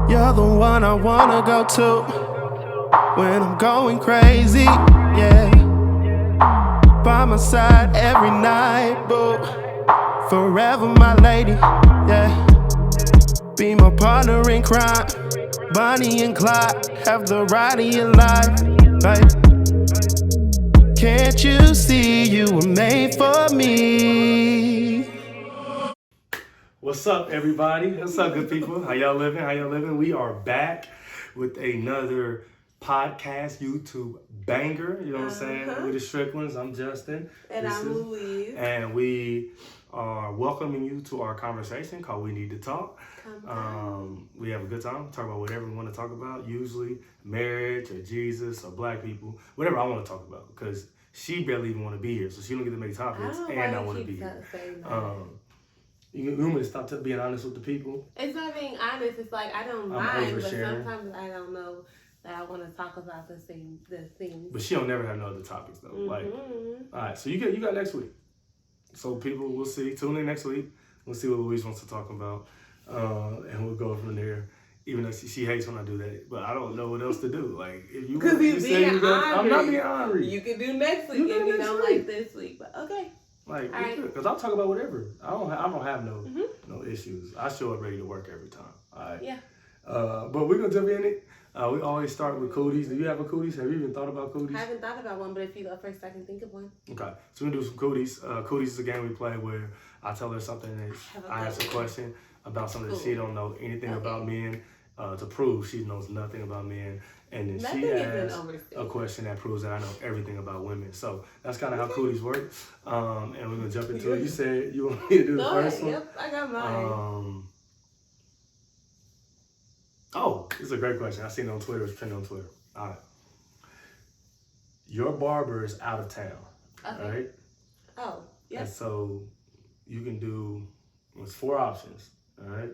You're the one I wanna go to when I'm going crazy, yeah. By my side every night, boo. Forever my lady, yeah. Be my partner in crime, Bonnie and Clyde. Have the ride of your life, babe. Can't you see you were made for me? What's up, everybody? What's up, good people? How y'all living? How y'all living? We are back with another podcast, YouTube banger. You know what I'm saying? We the Stricklands. I'm Justin. And I'm Louise. And we are welcoming you to our conversation called We Need to Talk. We have a good time. Talk about whatever we want to talk about. Usually marriage or Jesus or black people. Whatever I want to talk about. Because she barely even want to be here. So she don't get to make topics. And I want to be here. You want me to stop being honest with the people? It's not being honest. It's like I don't mind, but sometimes I don't know that I want to talk about the things. But she don't never have no other topics though. Like, all right. So you got next week. So people, we'll see. Tune in next week. We'll see what Louise wants to talk about, and we'll go from there. Even though she hates when I do that, but I don't know what else to do. Like if you say you go, I'm not being ornery. You can do next week if you don't like this week, but okay. Like, because I'll talk about whatever. I don't have no issues. I show up ready to work every time. All right. Yeah. But we're gonna jump in it. We always start with cooties. Do you have a cooties? Have you even thought about cooties? I haven't thought about one, but if you go first, I can think of one. Okay. So we're gonna do some cooties. Cooties is a game we play where I tell her something and I ask a question about something that she don't know anything about men. To prove she knows nothing about men, and then she asks a question that proves that I know everything about women. So that's kind of how cooties work. And we're gonna jump into it. You said you want me to do the first one. Yep, I got mine. Oh, this is a great question. I seen it on Twitter. It's trending on Twitter. All right. Your barber is out of town. Okay. Right? Oh, yeah. And so you can do. There's 4 options. All right.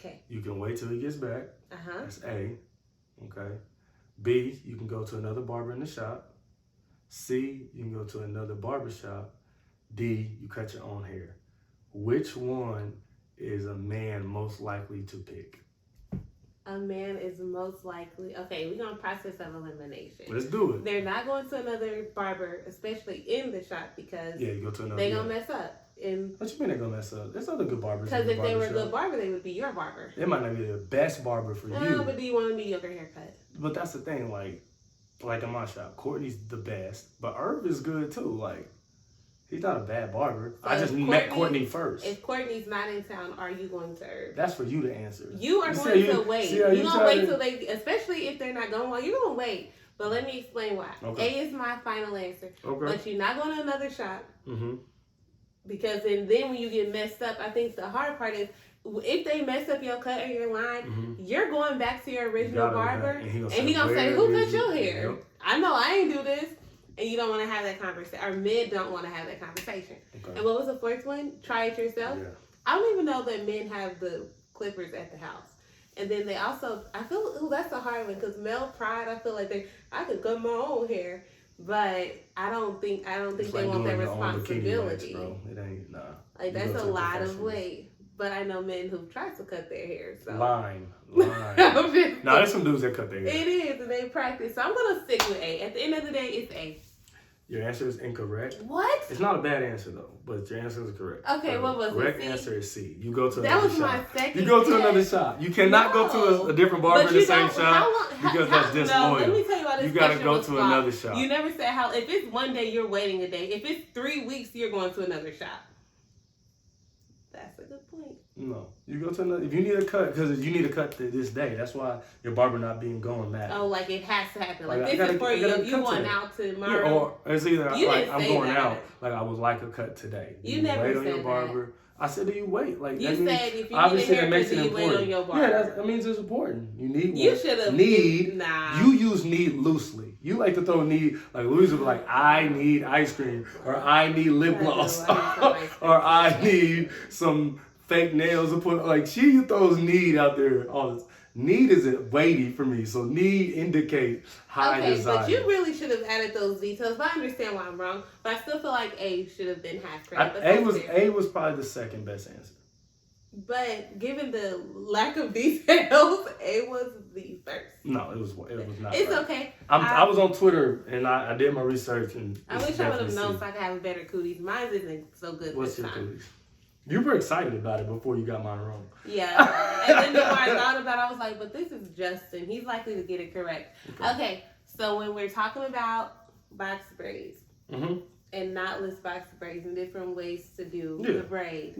Okay. You can wait till he gets back. Uh-huh. That's A. Okay. B, you can go to another barber in the shop. C, you can go to another barber shop. D, you cut your own hair. Which one is a man most likely to pick? A man is most likely... Okay, we're going to process of elimination. Let's do it. They're not going to another barber, especially in the shop, because you go to another. they're going to mess up. What you mean they're going to mess up? There's other good barbers. Because if they were a good barber, they would be your barber. They might not be the best barber for you. No, but do you want a mediocre haircut? But that's the thing, like in my shop, Courtney's the best, but Irv is good too. Like, he's not a bad barber. So I just met Courtney first. If Courtney's not in town, are you going to Irv? That's for you to answer. You are going to wait. You're going to wait till they, especially if they're not going well, you're going to wait. But let me explain why. Okay. A is my final answer. Okay. But you're not going to another shop. Mm-hmm. Because then when you get messed up, I think the hard part is if they mess up your cut or your line, you're going back to your original barber, and he gonna say, "Who cut your hair?" Yep. I know I ain't do this, and you don't want to have that conversation. Or men don't want to have that conversation. Okay. And what was the fourth one? Try it yourself. Yeah. I don't even know that men have the clippers at the house. And then they also, I feel, that's a hard one because male pride. I feel like I could cut my own hair. But I don't think they want that responsibility. Bro. It ain't Like that's a lot of weight. But I know men who try to cut their hair. So line. There's some dudes that cut their hair. It is, and they practice. So I'm gonna stick with A. At the end of the day, it's A. Your answer is incorrect. What? It's not a bad answer though, but your answer is correct. Okay, what was it? Correct answer is C. You go to another shop. That was my second. You go to another shop. You cannot go to a different barber in the same shop because that's disloyal. No, let me tell you why this You gotta go to another shop. You never said how. If it's one day, you're waiting a day. If it's 3 weeks, you're going to another shop. That's a good point. No, you go to another. If you need a cut, because you need a cut this day. That's why your barber not being gone mad. Oh, like it has to happen. Like this is for you. If you going out tomorrow, yeah, or it's either like I'm going out. Like I would like a cut today. You never wait on said your barber. That. I said, do you wait? Like you that said, means, if you obviously need a haircut, do you wait on your barber? Yeah, that means it's important. You need. You should have need. Nah. You use need loosely. You like to throw need. Like Louise would be like, I need ice cream, or I need lip gloss, or I need some fake nails to put. Like she throws need out there all this. Need isn't weighty for me, so need indicate high desire. But you really should have added those details. But I understand why I'm wrong. But I still feel like A should have been half credit. A was probably the second best answer. But given the lack of details, it was the first. No, it was not. It's right. okay. I was on Twitter and I did my research and I wish I would have known so I could have better cooties. Mine isn't so good. What's this your time. cooties? You were excited about it before you got mine wrong. Yeah. And then the more I thought about it, I was like, but this is Justin. He's likely to get it correct. Okay. So when we're talking about box braids and knotless box braids and different ways to do the braid,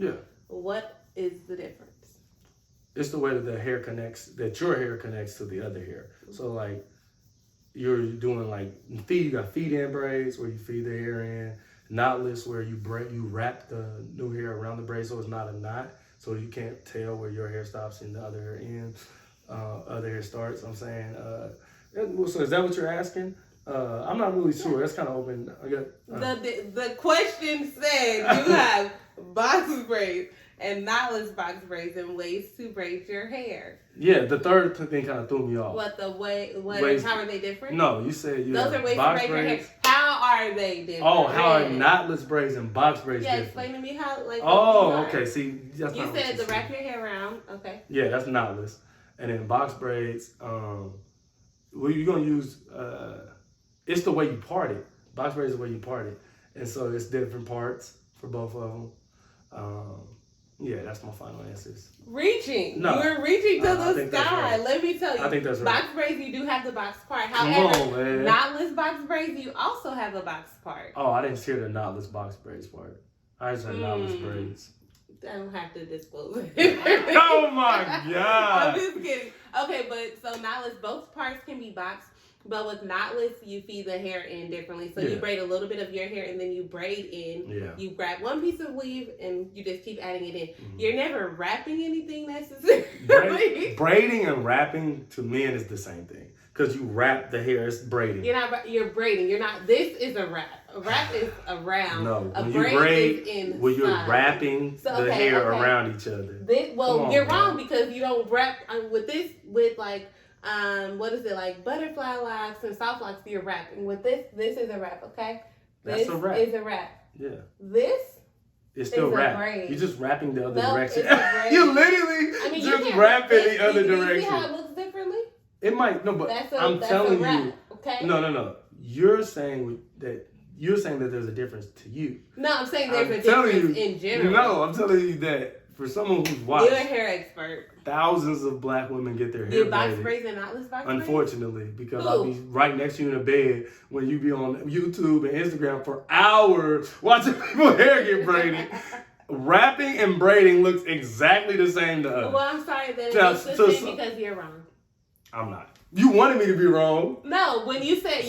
what is the difference? It's the way that your hair connects to the other hair. So like you're doing like you got feed-in braids where you feed the hair in. Knotless where you wrap the new hair around the braid so it's not a knot, so you can't tell where your hair stops and the other hair ends, other hair starts. I'm saying, so is that what you're asking? I'm not really sure. That's kind of open. I got the question said you have box braids and knotless box braids and ways to braid your hair. Yeah, the third thing kind of threw me off. What how are they different? No, you said those are ways to braid your hair. How are they different? Oh, how are knotless braids and box braids different? Explain to me how. Okay. See, that's you said to wrap your hair around. Okay. Yeah, that's knotless, and then box braids. Well, you're gonna use. It's the way you part it. Box braids is the way you part it, and so it's different parts for both of them. Yeah, that's my final answers. Reaching. No. You're reaching to the sky. Right. Let me tell you. I think that's right. Box braids, you do have the box part. However, knotless box braids, you also have a box part. Oh, I didn't hear the knotless box braids part. I just heard knotless braids. I don't have to disclose it. Oh my God. I'm just kidding. Okay, but so knotless, both parts can be boxed. But with knotless, you feed the hair in differently. So you braid a little bit of your hair and then you braid in. Yeah. You grab one piece of weave and you just keep adding it in. Mm-hmm. You're never wrapping anything necessarily. Braiding and wrapping to men is the same thing. Because you wrap the hair, it's braiding. You're braiding. You're not, this is a wrap. A wrap is around. No, a braid is inside. When you're wrapping the hair around each other. You're wrong because you don't wrap with like, what is it, like butterfly locks and soft locks, you're wrapping. With this is a wrap, okay? That's a wrap. This is a wrap. Yeah. This it's still wrap. You're just wrapping the other direction. You literally just wrapping the other direction. You see how it looks differently? It might, no, but I'm telling you. Okay? No. You're saying that there's a difference to you. No, I'm saying there's a difference in general. No, I'm telling you that for someone who's watched. You're a hair expert. Thousands of black women get their hair braided. Box braids and knotless box braids? Unfortunately, because I'll be right next to you in the bed when you be on YouTube and Instagram for hours watching people's hair get braided. Wrapping and braiding looks exactly the same to us. Well, I'm sorry that it's the same because you're wrong. I'm not. You wanted me to be wrong. No, when you said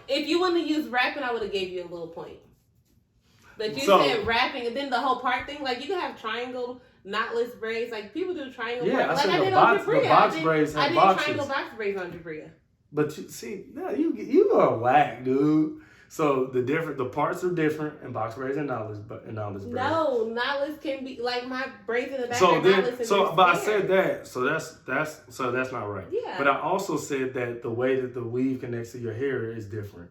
if you wanted to use wrapping, I would have gave you a little point. But you said wrapping, and then the whole part thing, like you can have triangle knotless braids, like people do triangle. Yeah, braids. I said the box braids have boxes. I did triangle box braids on Jabria. But you see, no, you are whack, dude. So the parts are different in box braids and knotless braids. No, knotless can be like my braids in the back. But I said that, so that's not right. Yeah. But I also said that the way that the weave connects to your hair is different.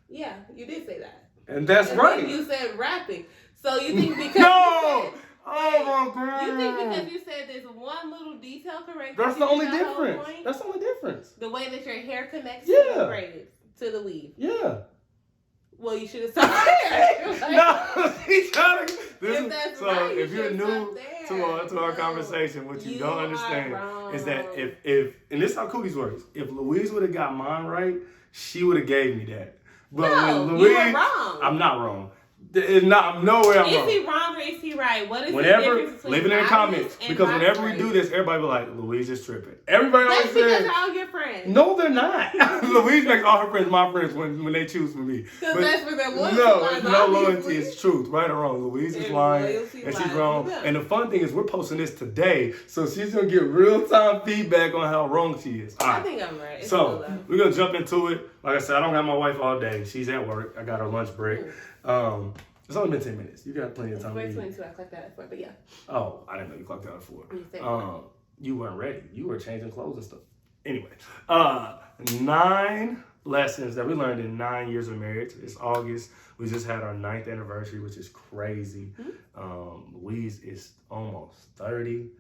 Yeah, you did say that. And that's right. You said wrapping. So you think because oh my God. You think because you said there's one little detail correct? That's the only difference. That's the only difference. The way that your hair connects to the braids, to the weave. Yeah. Well, you should have stopped there. No, he's trying to. If you're new to our conversation, what you don't understand is that if and this is how cooties works. If Louise would have got mine right, she would have gave me that. But when Louise, you were wrong. I'm not wrong. I'm nowhere I'm wrong. Is he wrong or is he right? What is the difference between leave it in the comments. Because whenever we do this, everybody be like, Louise is tripping. Everybody always says. That's because they're all your friends. No, they're not. Louise makes all her friends my friends when they choose for me. Because that's for their loyalty. No, it's no loyalty. It's truth. Right or wrong. Louise is lying and she's wrong. And the fun thing is we're posting this today. So she's going to get real-time feedback on how wrong she is. All right. I think I'm right. It's so we're going to jump into it. Like I said, I don't have my wife all day. She's at work. I got her lunch break. It's only been 10 minutes. You got plenty of time. It's 22. I clocked out at 4, but yeah. Oh, I didn't know you clocked out at 4. You weren't ready. You were changing clothes and stuff. Anyway, 9 lessons that we learned in 9 years of marriage. It's August. We just had our 9th anniversary, which is crazy. Louise is almost 30,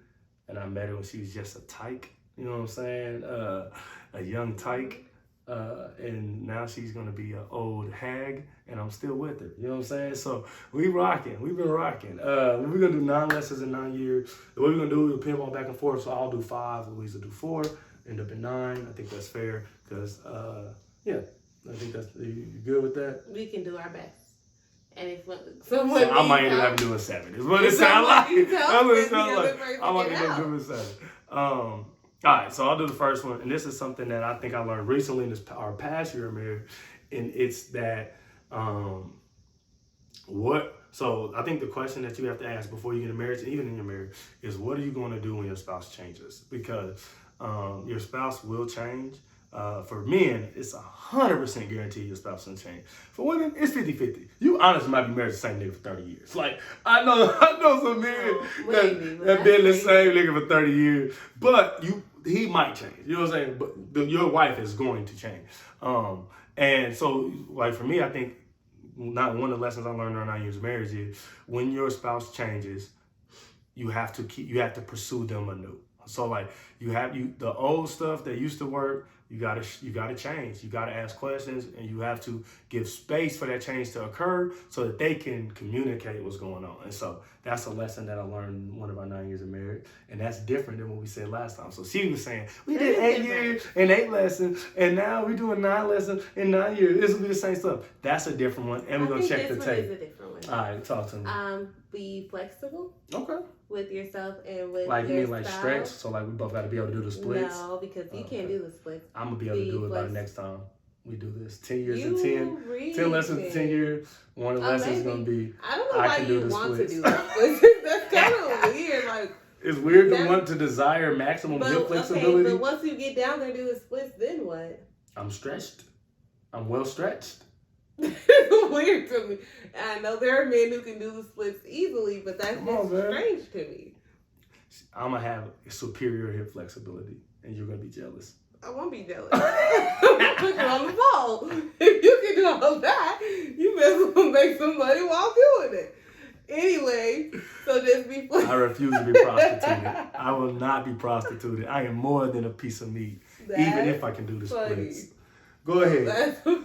and I met her when she was just a tyke. You know what I'm saying? A young tyke. And now she's going to be an old hag, and I'm still with her. You know what I'm saying? So we rocking. We've been rocking. We're going to do 9 lessons in 9 years. The way we're going to do it, we'll pinball back and forth. So I'll do 5, Louise will do 4, end up in 9. I think that's fair because, yeah, I think that's, you good with that? We can do our best. And if someone so I might end up having to do a 7. Is what it sounds like. That's what it sounds like. I might end up doing a 7. All right, so I'll do the first one. And this is something that I think I learned recently in our past year of marriage. And it's that, so I think the question that you have to ask before you get married, even in your marriage, is what are you going to do when your spouse changes? Because your spouse will change. For men, it's 100% guaranteed your spouse will change. For women, it's 50-50. You honestly might be married to the same nigga for 30 years. Like, I know some men that been the same nigga for 30 years, but he might change. You know what I'm saying? But your wife is going to change. And so, like for me, I think one of the lessons I learned in 9 years of marriage is when your spouse changes, you have to pursue them anew. So like the old stuff that used to work, you gotta change. You gotta ask questions, and you have to give space for that change to occur so that they can communicate what's going on. And so that's a lesson that I learned in one of our 9 years of marriage, and that's different than what we said last time. So she was saying we did 8 years and 8 lessons, and now we're doing 9 lessons in 9 years. This will be the same stuff. That's a different one, and we're gonna check the tape. This one is a different one. All right, talk to me. Be flexible. Okay. With yourself and with like your you mean like spouse. stretch, so like we both got to be able to do the splits. No, because you can't do the splits. I'm gonna be able to do it by the next time we do this. 10 years and 10 lessons in 10 years. One of the lessons is gonna be I don't know why you want to do that. That's kind of weird. Like it's weird to want to desire maximum hip flexibility. Okay, but once you get down there and do the splits, then what? I'm stretched. I'm well stretched. It's weird to me. I know there are men who can do the splits easily, but that's strange to me. I'm going to have superior hip flexibility, and you're going to be jealous. I won't be jealous. Put you on the ball. If you can do all that, you may as well make some money while doing it. Anyway, so just be flexible. I refuse to be prostituted. I will not be prostituted. I am more than a piece of meat, even if I can do the splits. Go ahead. That's funny.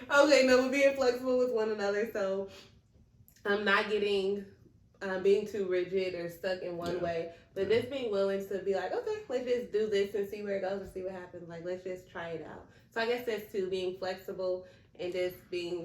Okay, no, we're being flexible with one another, so I'm not being too rigid or stuck in one way, but just being willing to be like, okay, let's just do this and see where it goes and see what happens. Like, let's just try it out. So I guess that's 2, being flexible and just being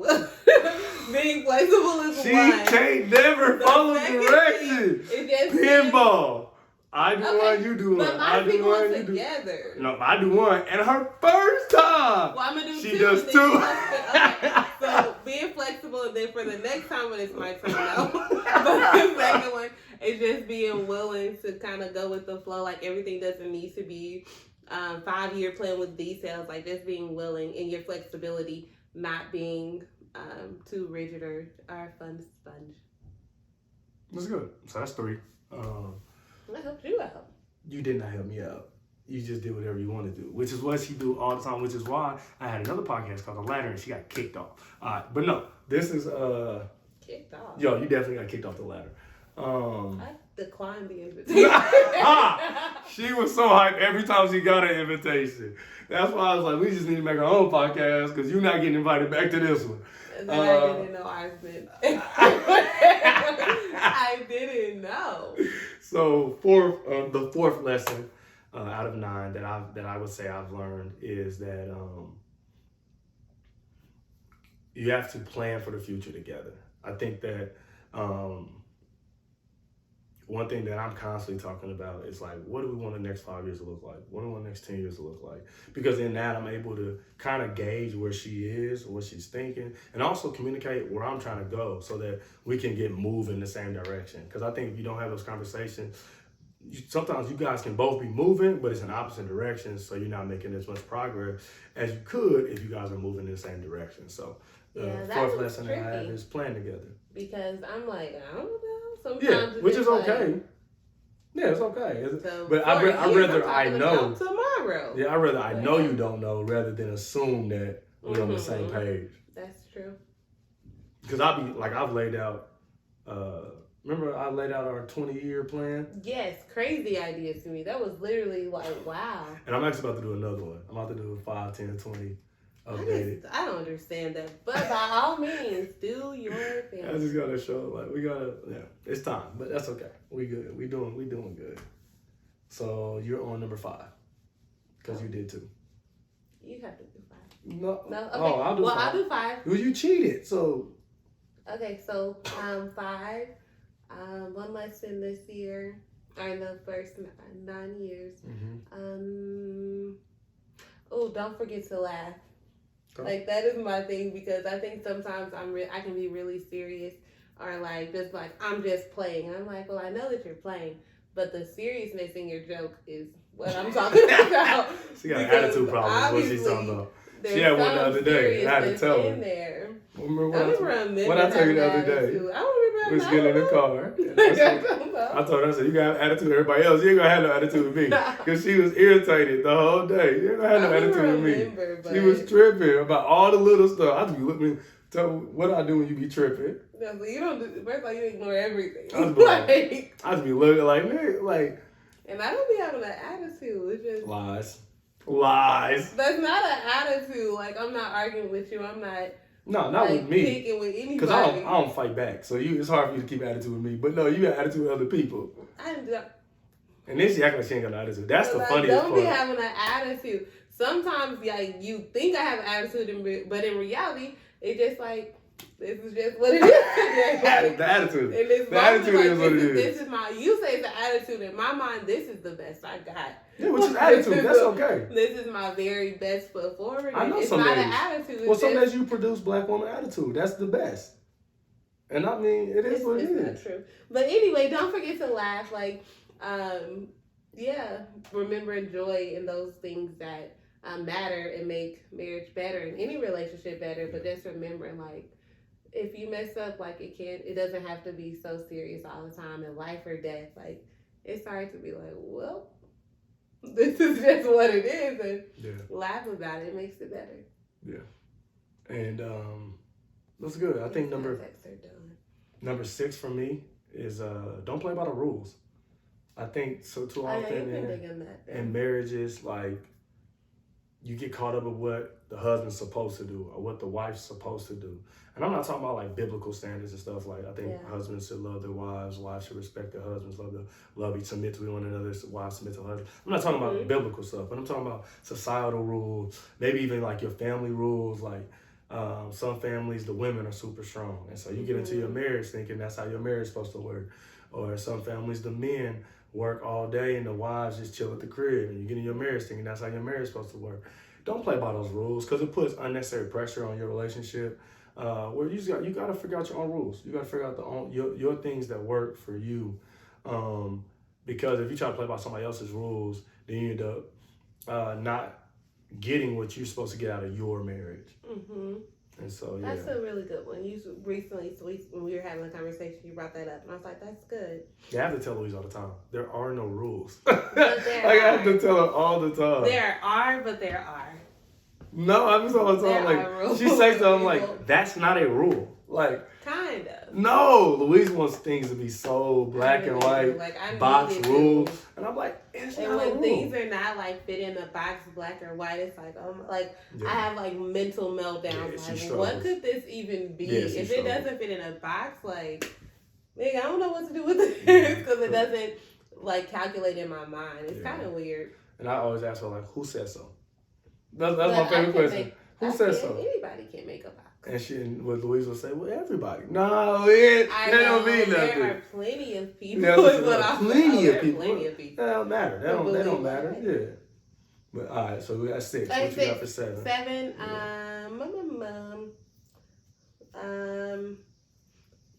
being flexible is 1. She can't never follow directions. Pinball. I do one, you do one. But I do one, you together. No, I do one, and her first time. Well, I'm gonna do 2. She does 2. Okay. So being flexible, and then for the next time when it's my turn, no. But the second one is just being willing to kind of go with the flow. Like everything doesn't need to be 5-year plan with details. Like just being willing in your flexibility, not being too rigid or a fun sponge. That's good. So that's 3. I helped you out. You did not help me out. You just did whatever you want to do, which is what she do all the time, which is why I had another podcast called The Ladder, and she got kicked off. All right, but no, this is... Kicked off? Yo, you definitely got kicked off the ladder. I declined the invitation. She was so hyped every time she got an invitation. That's why I was like, we just need to make our own podcast, because you're not getting invited back to this one. And then I didn't know I've been... I didn't know. So the 4th lesson out of 9 that I would say I've learned is that you have to plan for the future together. I think that one thing that I'm constantly talking about is like, what do we want the next 5 years to look like? What do we want the next 10 years to look like? Because in that, I'm able to kind of gauge where she is, what she's thinking, and also communicate where I'm trying to go so that we can get moving in the same direction. Because I think if you don't have those conversations, sometimes you guys can both be moving, but it's in opposite directions, so you're not making as much progress as you could if you guys are moving in the same direction. So the 4th lesson that I have is plan together. Because I'm like, I don't know. Sometimes which is okay. Yeah, it's okay. So but I'd rather I know tomorrow. Yeah, I'd rather I know you don't know rather than assume that we're on the same page. That's true. Because I've laid out. Remember, I laid out our 20-year plan. Yes, crazy ideas to me. That was literally like, wow. And I'm actually about to do another one. I'm about to do a 5, 10, 20 updated. I don't understand that, but by all means, do your thing. I just gotta show it's time, but that's okay. We good. We doing good. So you're on number 5 because you did 2. You have to do 5. No. Okay. Oh, I'll do 5. I'll do 5. Well, you cheated, so. Okay, so 5. 1 lesson this year, or in the first 9 years. Mm-hmm. Don't forget to laugh. Okay. Like, that is my thing, because I think sometimes I can be really serious, or like just like I'm just playing. And I'm like, well, I know that you're playing, but the seriousness in your joke is what I'm talking about. She got an attitude problem. What she's talking about. She had one the other day. I had to tell her. There. Remember what I told you the other day? I remember. We was getting in the car. I told her, I said, you got an attitude with everybody else. You ain't gonna have no attitude with me. Because she was irritated the whole day. You ain't gonna have no attitude with me. She was tripping about all the little stuff. I just be looking, what I do when you be tripping. No, but you don't do, first of all, you ignore everything. I just be looking like, nigga, like. And I don't be having an attitude. It's just. Lies. That's not an attitude. Like, I'm not arguing with you. I'm not. No, not with me. Picking with anybody. Because I don't fight back. So it's hard for you to keep attitude with me. But no, you got attitude with other people. And then she act like she ain't got no attitude. That's the funniest part. Don't be having an attitude. Sometimes, you think I have an attitude, but in reality, it's just like, this is just what it is. The attitude. And this the attitude is what it is. This is you say the attitude. In my mind, this is the best I got. Yeah, which is attitude. That's okay. This is my very best foot forward. I know it's some not days. An attitude. Well, some days you produce black woman attitude. That's the best. And I mean, it is what it is. It's not true. But anyway, don't forget to laugh. Like, remember and joy in those things that matter and make marriage better and any relationship better. But just remember, like, if you mess up, like, it doesn't have to be so serious all the time in life or death. Like, it's hard to be like, well, this is just what it is, and laugh about it. It makes it better. Yeah. And that's good. I think number 6 for me is don't play by the rules. I think so too often in marriages, like, you get caught up with what the husband's supposed to do or what the wife's supposed to do. And I'm not talking about like biblical standards and stuff. Like, I think husbands should love their wives should respect their husbands, submit to one another, wives submit to husbands. I'm not talking about biblical stuff, but I'm talking about societal rules, maybe even like your family rules. Like, some families, the women are super strong. And so you get into your marriage thinking that's how your marriage is supposed to work. Or some families, the men work all day and the wives just chill at the crib. And you get in your marriage thinking that's how your marriage is supposed to work. Don't play by those rules because it puts unnecessary pressure on your relationship. Where you got to figure out your own rules. You got to figure out your things that work for you. Because if you try to play by somebody else's rules, then you end up not getting what you're supposed to get out of your marriage. Mm-hmm. And so, that's a really good one. You recently, when we were having a conversation, you brought that up, and I was like, "That's good." Yeah, I have to tell Louise all the time. There are no rules. But there I have to tell her all the time. There are, but there are. No, I'm just all the time. Like, she says something like, "That's not a rule." Like, kind of. No, Louise wants things to be so black and white, like, box rules, and I'm like, it's not a rule. And when things are not like fit in a box, black or white, it's like, I have like mental meltdowns. Like, what could this even be? If it doesn't fit in a box, like, nigga, I don't know what to do with this because it doesn't like calculate in my mind. It's kind of weird. And I always ask her like, who says so? That's my favorite question. Who says so? Anybody can make a box. And Louise will say, well, everybody. No, it don't mean nothing. There are plenty of people. Plenty of people. That don't matter. That don't matter. Yeah. But all right, so we got 6. What you got for 7? 7.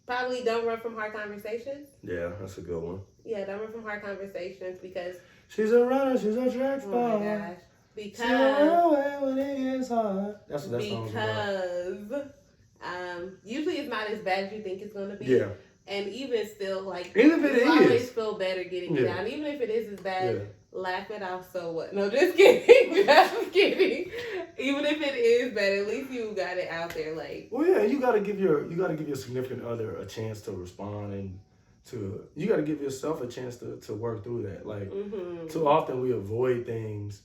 Probably don't run from hard conversations. Yeah, that's a good one. Yeah, don't run from hard conversations because she's a runner. She's a track star. Oh my gosh. Because when it is hard. That's because usually it's not as bad as you think it's gonna be. Yeah. And even still, like, even if it you is, always feel better getting it down. Even if it is as bad, laugh it off, so what? No, just kidding. Just kidding. Even if it is bad, at least you got it out there. Like, well, yeah, you gotta give your significant other a chance to respond, and you gotta give yourself a chance to work through that. Like, too often we avoid things,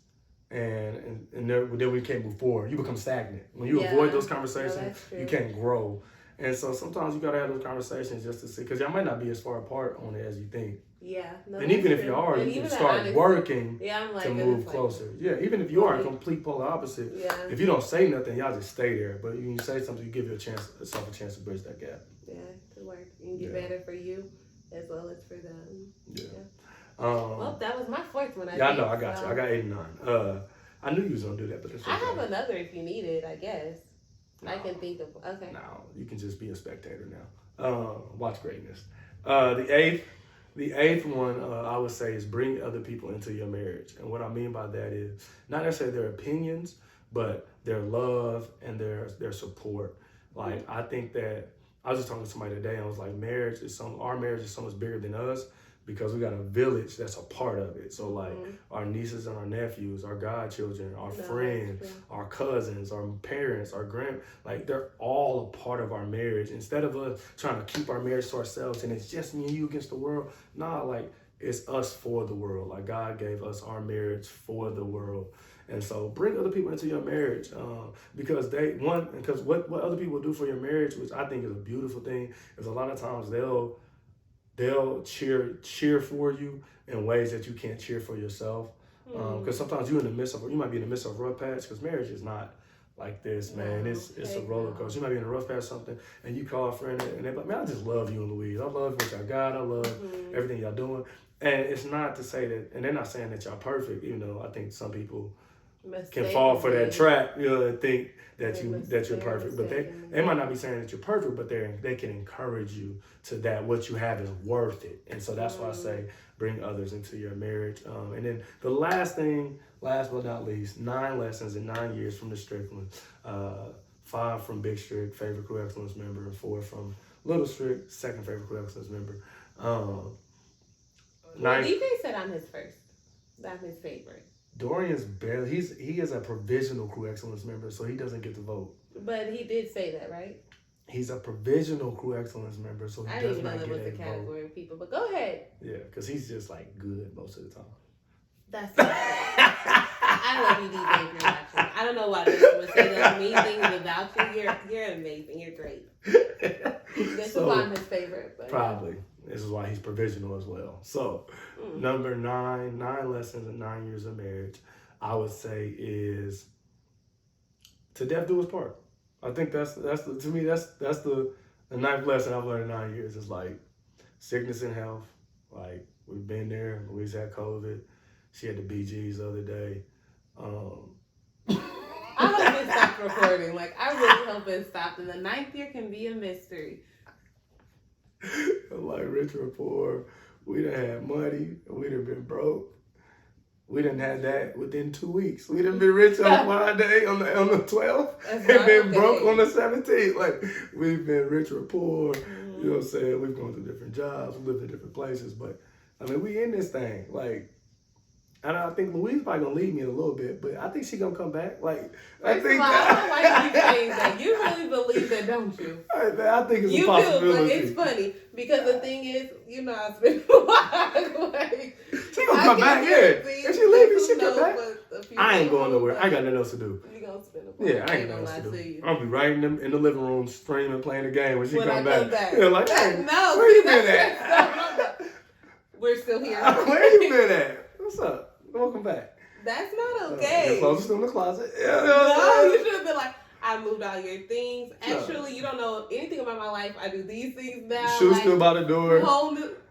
and then we can't move forward. You become stagnant when you avoid those conversations. You can't grow. And so sometimes you gotta have those conversations just to see, because y'all might not be as far apart on it as you think. Yeah. No, and even if you are, you can start working to move closer. Yeah, even if you are a complete polar opposite, if you don't say nothing, y'all just stay there. But you say something, you give yourself a chance to bridge that gap. Yeah, to work and get better for you as well as for them. Yeah. Well, that was my fourth one. I know, I got you. I got 8 and 9. I knew you was gonna do that, but it's okay. I have another if you need it, I guess. No, I can think of No, you can just be a spectator now. Watch greatness. The eighth one I would say is bring other people into your marriage, and what I mean by that is not necessarily their opinions, but their love and their support. Like, I think that I was just talking to somebody today, and I was like, our marriage is so much bigger than us, because we got a village that's a part of it. So like our nieces and our nephews, our godchildren, our friends, our cousins, our parents, our like they're all a part of our marriage. Instead of us trying to keep our marriage to ourselves and it's just me and you against the world, like it's us for the world. Like God gave us our marriage for the world. And so bring other people into your marriage, because what other people do for your marriage, which I think is a beautiful thing, is a lot of times they'll cheer for you in ways that you can't cheer for yourself. Because sometimes you might be in the midst of a rough patch, because marriage is not like this, man. It's a roller coaster. You might be in a rough patch something, and you call a friend, and they're like, man, I just love you and Louise. I love what y'all got. I love everything y'all doing. And it's not to say that, and they're not saying that y'all perfect, even though I think some people can fall for that trap, and think that you're perfect. But they might not be saying that you're perfect, but they can encourage you to that what you have is worth it. And so that's why I say bring others into your marriage. And then the last but not least, 9 lessons in 9 years from the Strickland. 5 from Big Strick, favorite crew excellence member, and 4 from Little Strick, second favorite crew excellence member. DJ said I'm his first. I'm his favorite. Dorian's barely. He is a provisional crew excellence member, so he doesn't get to vote. But he did say that, right? He's a provisional crew excellence member, so he does not get a vote. I didn't even know there was a category of people, but go ahead. Yeah, because he's just like good most of the time. That's I love you, DJ, if you're watching. I don't know why people would say those mean things about you. You're amazing. You're great. This is why I'm his favorite. But probably. This is why he's provisional as well. So, number 9 lessons in 9 years of marriage, I would say is to death do his part. I think that's the 9th lesson I've learned in 9 years is like sickness and health. Like we've been there. Louise had COVID. She had the BGs the other day. I hope it stopped recording. Like I really hope it stopped. And the 9th year can be a mystery. Like rich or poor, we done had money, we done been broke. We done had that within 2 weeks. We done been rich on Friday on the 12th and been broke on the 17th. Like we've been rich or poor, you know what I'm saying? We've gone through different jobs, we lived in different places, but I mean we in this thing. Like, and I think Louise probably gonna leave me in a little bit, but I think she gonna come back. Like, I think I don't like you saying that. You really believe that, don't you? I think it's a possibility. You do, but it's funny because the thing is, you know, I spend a lot. Like, she gonna come back, yeah. If she leave me, she come back. I ain't going nowhere. I ain't got nothing else to do. You gonna spend a lot. I ain't got nothing else to do. I'll be right in the living room, streaming, playing the game when she come back. Yeah, like, hey, no, where you been at? We're still here. Where you been at? What's up? Welcome back. That's not okay. Your clothes are still in the closet. No, you should have been like, I moved all your things. Actually, you don't know anything about my life. I do these things now. Shoes like, still by the door.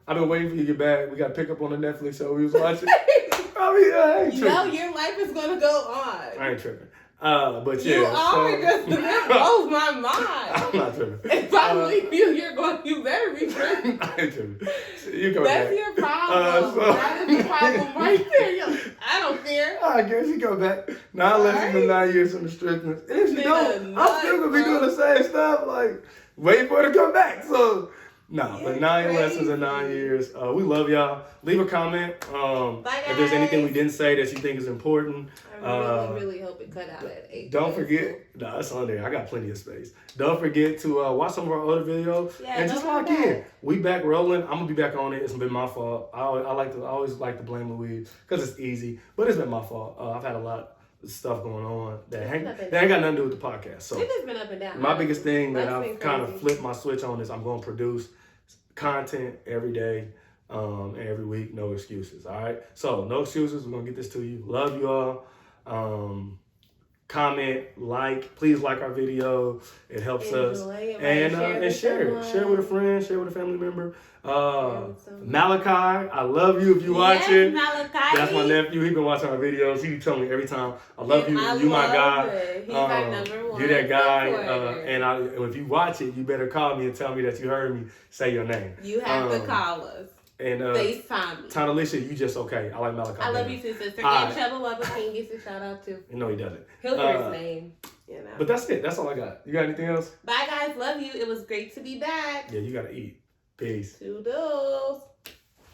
I've been waiting for you to get back. We got to pick up on the Netflix show we was watching. I ain't tripping. You know your life is going to go on. I ain't tripping. But yeah. You are just, that blows my mind. I'm not tripping. If I leave you better be tripping. I ain't tripping. You come That's back. your problem. That is the problem right there. I don't care. I guess you come back. 9 lessons in 9 years from the strictness. If you don't, I'm still going to be doing the same stuff. Like, waiting for her to come back. So, No, but 9 lessons in 9 years. We love y'all. Leave a comment. If there's anything we didn't say that you think is important. I really hope it cut out at 8. Don't forget. No, it's on there. I got plenty of space. Don't forget to watch some of our other videos. Yeah, and just lock in. We back rolling. I'm going to be back on it. It's been my fault. I always like to blame Louise because it's easy. But it's been my fault. I've had a lot of stuff going on that ain't got nothing to do with the podcast. So it's just been up and down. My biggest thing that I've kind of flipped my switch on is I'm going to produce content every day, every week. No excuses. All right. So no excuses. We're gonna get this to you. Love you all. Comment, please like our video. It helps us. And share it. Share it with a friend. Share it with a family member. Malachi, I love you if you watching. Malachi. That's my nephew. He been watching our videos. He be telling me every time, I love you. You my guy. He's my number one. You're that guy. And if you watch it, you better call me and tell me that you heard me say your name. You have to call us. And FaceTime me. Alicia, you just okay. I like Malachi. I love you too, sister. And Chubba Wubba King gets a shout out too. No, he doesn't. He'll hear his name. You know. But that's it. That's all I got. You got anything else? Bye guys. Love you. It was great to be back. Yeah, you gotta eat. Peace. Toodles.